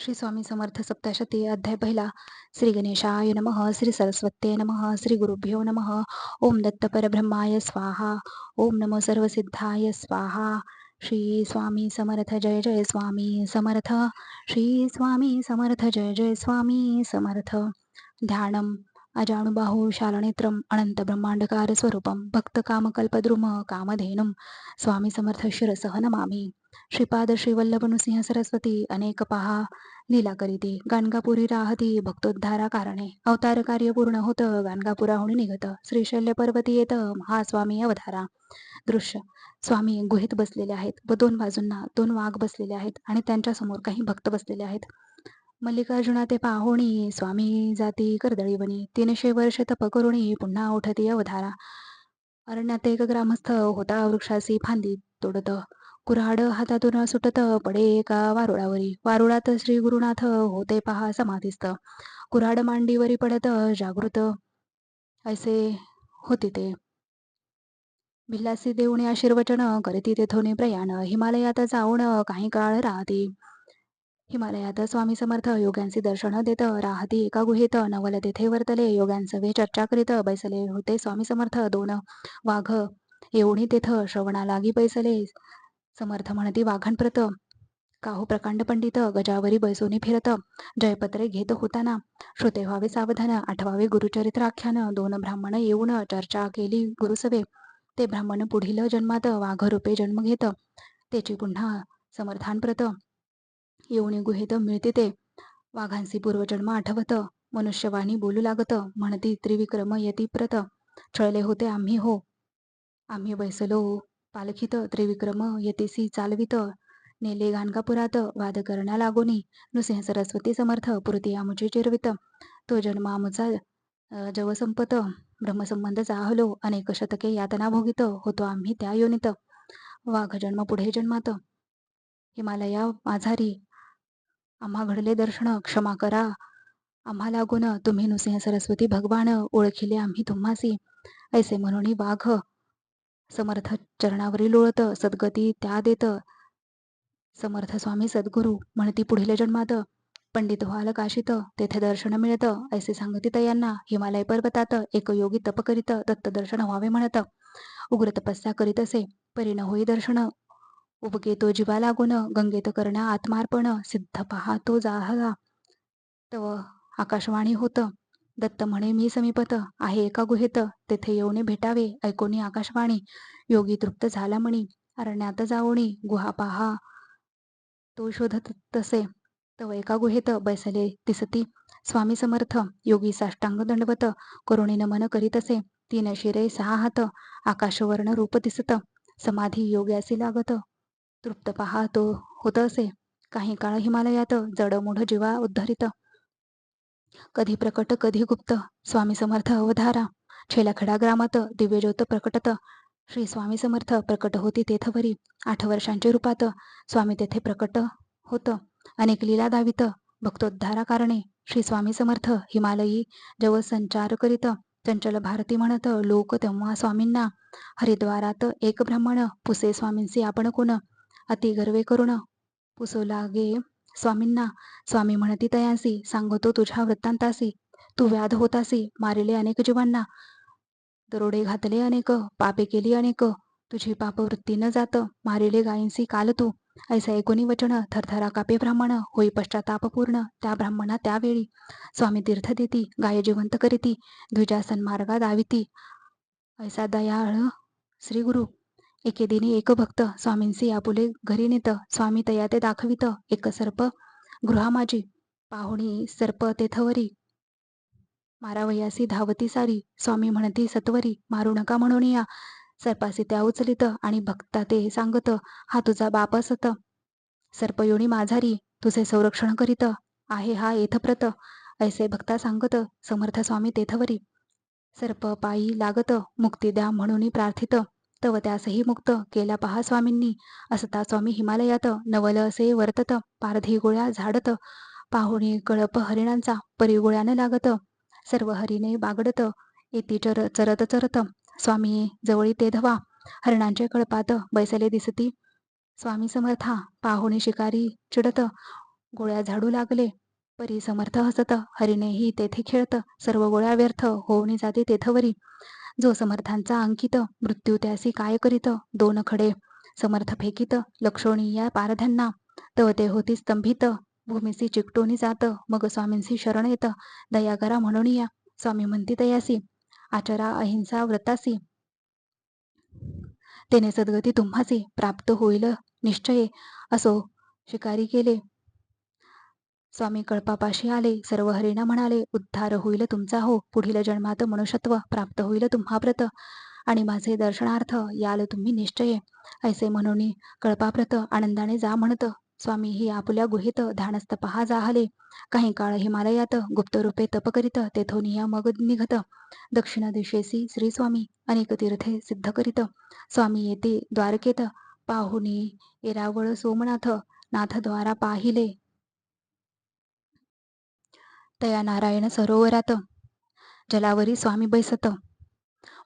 श्री स्वामी समर्थ सप्तशती अध्याय पहिला. श्री गणेशाय नमः. श्री सरस्वत्ये नमः. श्री गुरुभ्यो नमः. ओम दत्त परब्रह्माय स्वाहा. ओम नमो सर्वसिद्धाय स्वाहा. श्री स्वामी समर्थ जय जय स्वामी समर्थ. श्री स्वामी समर्थ जय जय स्वामी समर्थ. ध्यानम अजानुबाहु शालनेत्रम अनंत ब्रह्मांडकार स्वरूपम भक्त कामकल्पद्रुम कामधेनुम स्वामी समर्थ शिरसह नमामि. श्रीपाद श्रीवल्लभ नृसिंह सरस्वती अनेक पहा लीला करीती गाणगापुरी राहती भक्तोद्धारा कारणे अवतार कार्य पूर्ण होत गाणगापुराहून निघत श्रीशैल्य पर्वती येत महास्वामी अवतारा. दृश्य स्वामी गुहेत बसलेले आहेत व दोन बाजूंना दोन वाघ बसलेले आहेत आणि त्यांच्या समोर काही भक्त बसलेले आहेत. मल्लिकार्जुना ते पाहोणी स्वामी जाती कर्दळी बनी 300 वर्ष तप करुणी पुन्हा उठती अवतारा. अरण्यात एक ग्रामस्थ होता वृक्षासी फांदी तोडत कुऱ्हाड हातातून सुटत पडे एका वारुळावरी वारुळात श्री गुरुनाथ होते पहा समाधीस्थ कुऱ्हाड मांडीवरी पडत जागृत ऐसे होती ते भिल्लासी देऊन आशीर्वचन करीती तेथोनी प्रयाण हिमालयात जाऊन काही काळ राहती. हिमालयात स्वामी समर्थ योग्यांचे दर्शन देत राहती एका गुहेत नवल तेथे वर्तले योग्यांसवे चर्चा करीत बैसले होते स्वामी समर्थ दोन वाघ येऊनी तेथ श्रवणा लागी बैसले. समर्थ म्हणती वाघांप्रत काहू प्रकांड पंडित गजावरी बैसोनी फिरत जयपत्रे घेत होताना श्रोते व्हावे सावधान आठवावे गुरुचरित्राख्यान. दोन ब्राह्मण येऊन चर्चा केली गुरुसवे ते ब्राह्मण पुढील जन्मात वाघरूपे जन्म घेत त्याची पुन्हा समर्थांप्रत येऊन गुहेत मिळते ते वाघांसी पूर्वजन्म आठवत मनुष्यवाणी बोलू लागत म्हणती त्रिविक्रम यती प्रत छळले होते आम्ही हो आम्ही बैसलो पालखीत त्रिविक्रम यतीसी चालवित नेले गाणगापुरात वाद करण्या लागोनी नृसिंह सरस्वती समर्थ पुरती आमुचे चिरवित तो जन्म आमुचा जवसंपत ब्रह्मसंबंध जाहलो अनेक शतके यातना भोगित होतो आम्ही त्या योनीत वाघ जन्म पुढे जन्मात हिमालया माझारी आम्हा घडले दर्शन क्षमा करा आम्हा लागून तुम्ही नृसिंह सरस्वती भगवान ओळखिले आम्ही तुम्हासी. ऐसे म्हणून वाघ समर्थ चरणावरी लोळत सद्गती त्या देत समर्थ स्वामी सद्गुरु म्हणती पुढील जन्मात पंडित व्हाल काशीत तेथे दर्शन मिळत ऐसे सांगती तयांना. हिमालय पर्वतात एक योगी तप करीत दत्त दर्शन व्हावे म्हणत उग्र तपस्या करीत असे परी न होई दर्शन उबके तो जीवा लागून गंगेत करण्या आत्मार्पण सिद्ध पहा तो जाहला तव आकाशवाणी होत दत्त म्हणे मी समीपत आहे एका गुहेत तेथे येऊन भेटावे ऐकोनी आकाशवाणी योगी तृप्त झाला म्हणी अरण्यात जाऊनी गुहा पहा तो शोधत तसे तव एका गुहेत बैसले दिसती स्वामी समर्थ योगी साष्टांग दंडवत करुणी नमन करीत असे 3 शिरे 6 हात आकाशवर्ण रूप दिसत समाधी योग्यासी लागत तृप्त पहा तो होत असे. काही काळ हिमालयात जडमूढ जीवा उद्धरित कधी प्रकट कधी गुप्त स्वामी समर्थ अवधारा छेलाखडा ग्रामात दिव्यज्योत प्रकटत श्री स्वामी समर्थ प्रकट होती तेथवरी 8 वर्षांचे रूपात स्वामी तेथे प्रकट होत अनेक लीला दावित भक्तोद्धारा कारणे श्री स्वामी समर्थ हिमालयी जव संचार करीत चंचल भारती म्हणत लोक तेव्हा स्वामींना हरिद्वारात एक ब्राह्मण पुसे स्वामींसी आपण कोण अति गर्वे करून पुसो लागे स्वामींना स्वामी म्हणती तयांसी सांगतो तुझ्या वृत्तांतासी तू व्याध होतासी मारिले अनेक जीवांना दरोडे घातले अनेक पापे केली अनेक तुझी पापवृत्ती न जात मारिले गायींसी काल तू ऐसा ऐकोनी वचन थरथरा कापे ब्राह्मण होई पश्चाताप पूर्ण त्या ब्राह्मणा त्यावेळी स्वामी तीर्थ देती गाय जिवंत करीती द्विजासन मार्गा दाविती ऐसा दयाळ श्री गुरु. एके दिनी एक भक्त स्वामींसी आपुले घरी नेत स्वामी तया ते दाखवित एक सर्प गृहामाजी पाहुणी सर्प तेथवरी मारावयासी धावती सारी स्वामी म्हणती सत्वरी मारू नका म्हणून या सर्पासी त्या उचलित आणि भक्ता ते सांगत हा तुझा बाप असत सर्पयोनी माझारी तुझे संरक्षण करीत आहे हा येथप्रत ऐसे भक्ता सांगत समर्थ स्वामी तेथवरी सर्प पायी लागत मुक्ती द्या म्हणून प्रार्थित तव त्यासही मुक्त केला पहा स्वामींनी. असता स्वामी हिमालयात नवल असे वर्तत पारधी गोळ्या झाडत पाहुणी कळप हरिणांचा परिगोळ्यानं लागत सर्व हरिणे बागडत येती चरत चरत स्वामी जवळी ते धवा हरिणांचे कळपात बैसले दिसती स्वामी समर्था पाहुणी शिकारी चिडत गोळ्या झाडू लागले. परी समर्थ हसत, हरिणेही तेथे खेळत, सर्व गोळ्या व्यर्थ होऊनी जाते तेथवरी. जो समर्थांचा अंकित, मृत्यू त्यासी काय करीत. दोन खडे समर्थ फेकीत, लक्षोणी या पारध्यांना. तव ते होती स्तंभित, भूमीसी चिकटोनी जात. मग स्वामींसी शरण येत, दया करा म्हणून या. स्वामी म्हणती तयासी, आचरा अहिंसा व्रतासी. तेने सद्गती तुम्हासी प्राप्त होईल निश्चये. असो शिकारी केले. स्वामी कळपापाशी आले, सर्व हरिणा म्हणाले, उद्धार होईल तुमचा हो. पुढील जन्मात मनुष्यत्व प्राप्त होईल तुम्हा व्रत. आणि माझे दर्शनार्थ याल तुम्ही निश्चये. ऐसे म्हणून कळपाप्रत आनंदाने जा म्हणत. स्वामी ही आपुल्या गुहेत ध्यानस्थ पहा जाहले. काही काळ हिमालयात गुप्त रूपे तप करीत, तेथून या मग निघत. दक्षिण दिशेसी श्री स्वामी अनेक तीर्थे सिद्ध करीत. स्वामी येते द्वारकेत, पाहुनी येरावळ सोमनाथ. नाथ द्वारा पाहिले, तया नारायण सरोवरात. जलावरी स्वामी बैसत,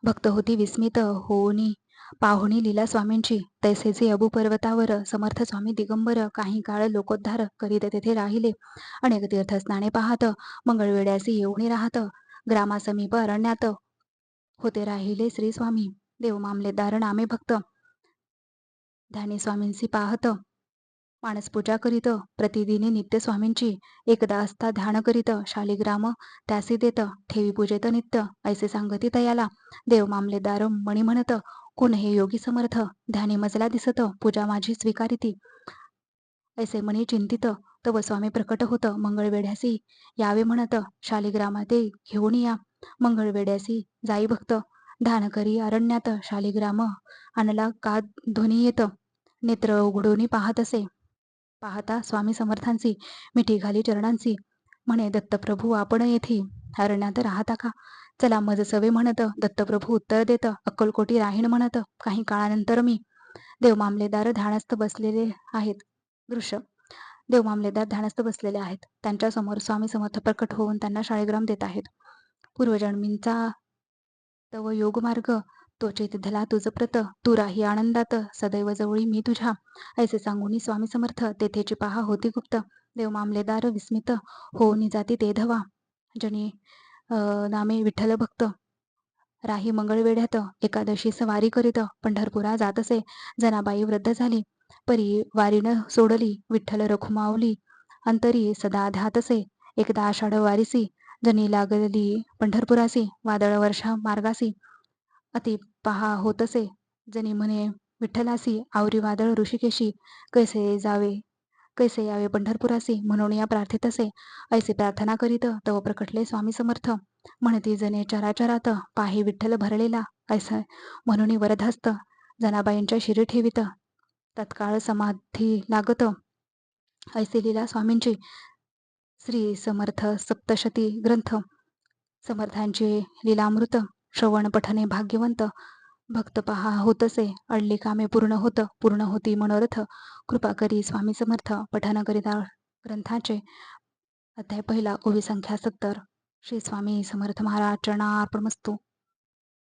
भक्त होती विस्मित होनी पाहुणी लीला स्वामींची. तैसेचे अबू पर्वतावर समर्थ स्वामी दिगंबर काही काळ लोकोद्धार करीत तेथे राहिले. अनेक तीर्थस्नाने पाहत, मंगळवेड्यासी येऊनी राहत. ग्रामासमीप अरण्यात होते राहिले श्री स्वामी. देव मामलेदार नामे भक्त, ध्यानी स्वामींसी पाहत. मानस पूजा करीत, प्रतिदिनी नित्य स्वामींची. एकदा असता ध्यान करीत, शालिग्राम त्यासी देत. ठेवी पूजेत नित्य, ऐसे सांगती तयाला. देव मामलेदार मणी म्हणत, कोण हे योगी समर्थ. ध्यानी मजला दिसत, पूजा माझी स्वीकारिती. ऐसे मनी चिंतित, तव स्वामी प्रकट होत. मंगळवेढ्यासी यावे म्हणत, शालिग्रामाते घेऊन या. मंगळवेढ्यासी जाई भक्त, ध्यान करी अरण्यात. शालिग्राम आणला का ध्वनी येत, नेत्र उघडून पाहत असे. पाहता स्वामी समर्थांची मिठी घाली चरणांची. म्हणे, दत्तप्रभू आपण येथे अरण्यात राहता का. चला मज सवे म्हणत. दत्तप्रभू उत्तर देत, अक्कलकोटी राहीन म्हणत. काही काळानंतर मी. देव मामलेदार ध्यानस्थ बसलेले आहेत. दृश्य, देव मामलेदार ध्यानस्थ बसलेले आहेत. त्यांच्या समोर स्वामी समर्थ प्रकट होऊन त्यांना शाळीग्राम देत आहेत. पूर्वजन्मींचा तव योग मार्ग, तो चैतधला तुझ प्रत. तू राही आनंदात, सदैव जवळी मी तुझ्या. ऐसे सांगून स्वामी समर्थ तेथेची पहा होती गुप्त. देव मामलेदार विस्मित होऊन जाती ते धवा. जनी नामे विठ्ठल भक्त, राही मंगळवेढ्यात. एकादशीस वारी करीत पंढरपुरा जात असे. जनाबाई वृद्ध झाली, परी वारीनं सोडली. विठ्ठल रखुमावली, अंतरी सदा ध्यात असे. एकदा आषाढ वारीसी, जनी लागली पंढरपुरासी. वादळ वर्षा मार्गासी, अति पहा होत असे. जनी म्हणे विठ्ठलासी, आवरी वादळ ऋषिकेशी. कैसे यावे पंढरपुरासी, म्हणून या प्रार्थित असे. ऐसे प्रार्थना करीत तव प्रकटले स्वामी समर्थ. म्हणती जने चराचरात, पाही विठ्ठल भरलेला. ऐसे म्हणून वरदहस्त जनाबाईंच्या शिरी ठेवित. तत्काळ समाधी लागत, ऐसे लीला स्वामींची. श्री समर्थ सप्तशती ग्रंथ, समर्थांचे लीलामृत. श्रवण पठने भाग्यवंत, भक्त पहा होतसे. अडली कामे पूर्ण होती मनोरथ. कृपा करी स्वामी समर्थ, पठन करिता ग्रंथाचे. अध्याय पहिला, ओवी संख्या 70. श्री स्वामी समर्थ महाराज चरणार्पणमस्तु.